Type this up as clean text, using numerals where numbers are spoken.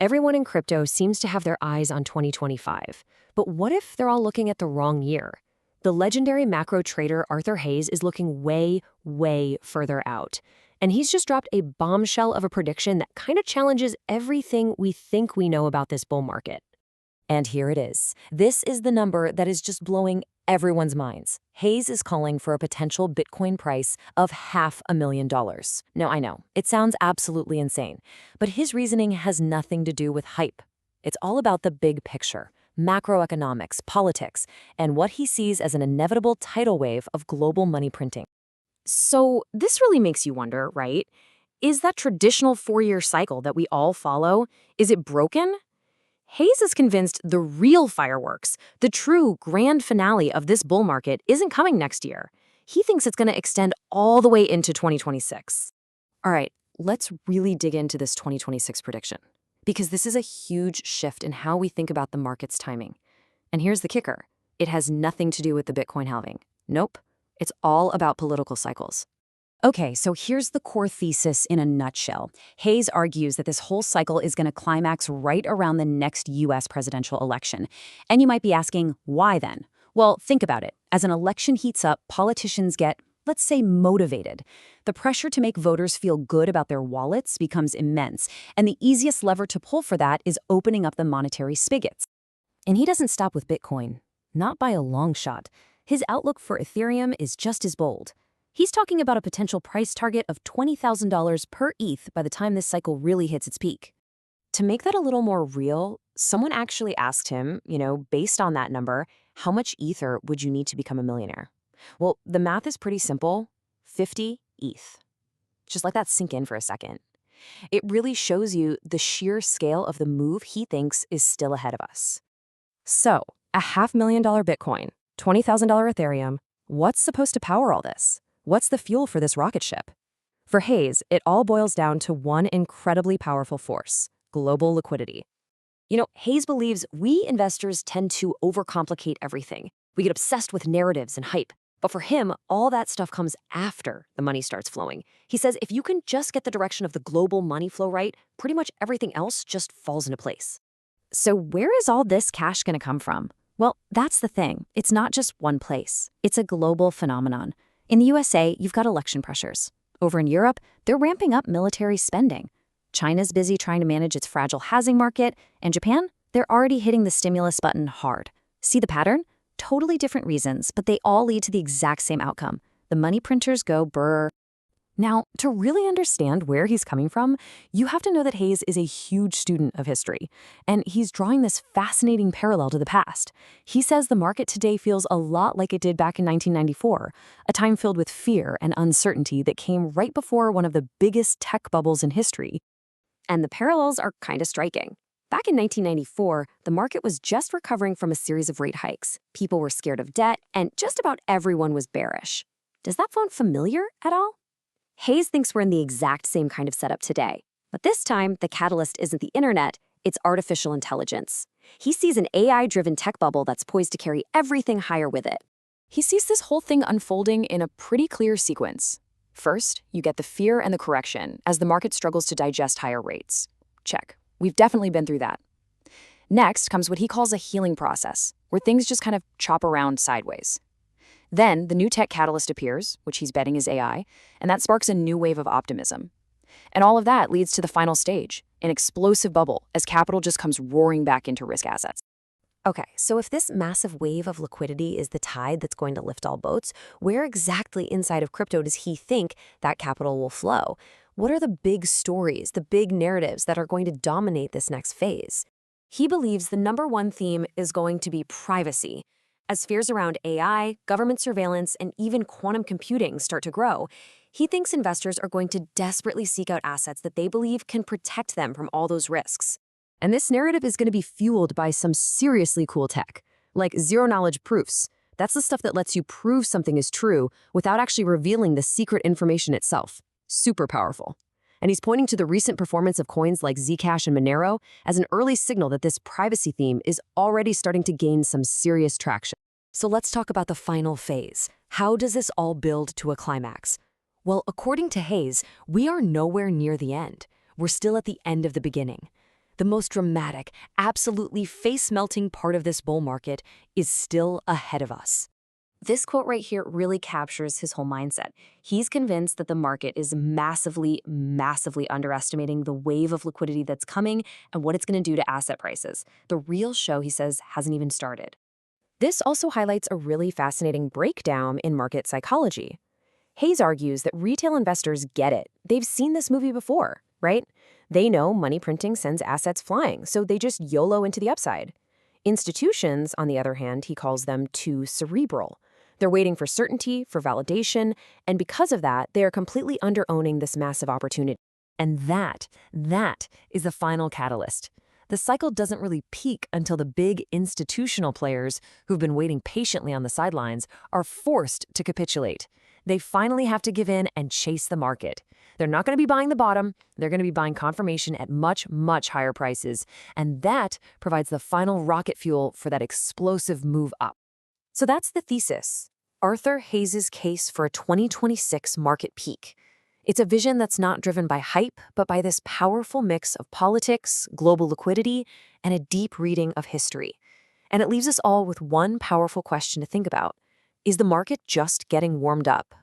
Everyone in crypto seems to have their eyes on 2025. But what if they're all looking at the wrong year? The legendary macro trader Arthur Hayes is looking way, way further out. And he's just dropped a bombshell of a prediction that kind of challenges everything we think we know about this bull market. And here it is. This is the number that is just blowing everyone's minds. Hayes is calling for a potential Bitcoin price of $500,000. Now, I know, it sounds absolutely insane, but his reasoning has nothing to do with hype. It's all about the big picture, macroeconomics, politics, and what he sees as an inevitable tidal wave of global money printing. So this really makes you wonder, right? Is that traditional 4-year cycle that we all follow, is it broken? Hayes is convinced the real fireworks, the true grand finale of this bull market, isn't coming next year. He thinks it's going to extend all the way into 2026. All right, let's really dig into this 2026 prediction, because this is a huge shift in how we think about the market's timing. And here's the kicker. It has nothing to do with the Bitcoin halving. Nope. It's all about political cycles. Okay, so here's the core thesis in a nutshell. Hayes argues that this whole cycle is going to climax right around the next U.S. presidential election. And you might be asking, why then? Well, think about it. As an election heats up, politicians get, let's say, motivated. The pressure to make voters feel good about their wallets becomes immense, and the easiest lever to pull for that is opening up the monetary spigots. And he doesn't stop with Bitcoin. Not by a long shot. His outlook for Ethereum is just as bold. He's talking about a potential price target of $20,000 per ETH by the time this cycle really hits its peak. To make that a little more real, someone actually asked him, based on that number, how much Ether would you need to become a millionaire? Well, the math is pretty simple. 50 ETH. Just let that sink in for a second. It really shows you the sheer scale of the move he thinks is still ahead of us. So, a $500,000 Bitcoin, $20,000 Ethereum, what's supposed to power all this? What's the fuel for this rocket ship? For Hayes, it all boils down to one incredibly powerful force: global liquidity. Hayes believes we investors tend to overcomplicate everything. We get obsessed with narratives and hype. But for him, all that stuff comes after the money starts flowing. He says if you can just get the direction of the global money flow right, pretty much everything else just falls into place. So where is all this cash going to come from? Well, that's the thing. It's not just one place. It's a global phenomenon. In the USA, you've got election pressures. Over in Europe, they're ramping up military spending. China's busy trying to manage its fragile housing market, and Japan, they're already hitting the stimulus button hard. See the pattern? Totally different reasons, but they all lead to the exact same outcome. The money printers go brr. Now, to really understand where he's coming from, you have to know that Hayes is a huge student of history, and he's drawing this fascinating parallel to the past. He says the market today feels a lot like it did back in 1994, a time filled with fear and uncertainty that came right before one of the biggest tech bubbles in history. And the parallels are kind of striking. Back in 1994, the market was just recovering from a series of rate hikes. People were scared of debt, and just about everyone was bearish. Does that sound familiar at all? Hayes thinks we're in the exact same kind of setup today. But this time, the catalyst isn't the internet, it's artificial intelligence. He sees an AI-driven tech bubble that's poised to carry everything higher with it. He sees this whole thing unfolding in a pretty clear sequence. First, you get the fear and the correction as the market struggles to digest higher rates. Check. We've definitely been through that. Next comes what he calls a healing process, where things just kind of chop around sideways. Then, the new tech catalyst appears, which he's betting is AI, and that sparks a new wave of optimism. And all of that leads to the final stage, an explosive bubble, as capital just comes roaring back into risk assets. Okay, so if this massive wave of liquidity is the tide that's going to lift all boats, where exactly inside of crypto does he think that capital will flow? What are the big stories, the big narratives that are going to dominate this next phase? He believes the number one theme is going to be privacy. As fears around AI, government surveillance, and even quantum computing start to grow, he thinks investors are going to desperately seek out assets that they believe can protect them from all those risks. And this narrative is going to be fueled by some seriously cool tech, like zero-knowledge proofs. That's the stuff that lets you prove something is true without actually revealing the secret information itself. Super powerful. And he's pointing to the recent performance of coins like Zcash and Monero as an early signal that this privacy theme is already starting to gain some serious traction. So let's talk about the final phase. How does this all build to a climax? Well, according to Hayes, we are nowhere near the end. We're still at the end of the beginning. the most dramatic, absolutely face-melting part of this bull market is still ahead of us. This quote right here really captures his whole mindset. He's convinced that the market is massively, massively underestimating the wave of liquidity that's coming and what it's going to do to asset prices. The real show, he says, hasn't even started. This also highlights a really fascinating breakdown in market psychology. Hayes argues that retail investors get it. They've seen this movie before, right? They know money printing sends assets flying, so they just YOLO into the upside. Institutions, on the other hand, he calls them too cerebral. They're waiting for certainty, for validation, and because of that, they are completely under-owning this massive opportunity. And that is the final catalyst. The cycle doesn't really peak until the big institutional players who've been waiting patiently on the sidelines are forced to capitulate. They finally have to give in and chase the market. They're not going to be buying the bottom. They're going to be buying confirmation at much, much higher prices. And that provides the final rocket fuel for that explosive move up. So that's the thesis. Arthur Hayes' case for a 2026 market peak. It's a vision that's not driven by hype, but by this powerful mix of politics, global liquidity, and a deep reading of history. And it leaves us all with one powerful question to think about. Is the market just getting warmed up?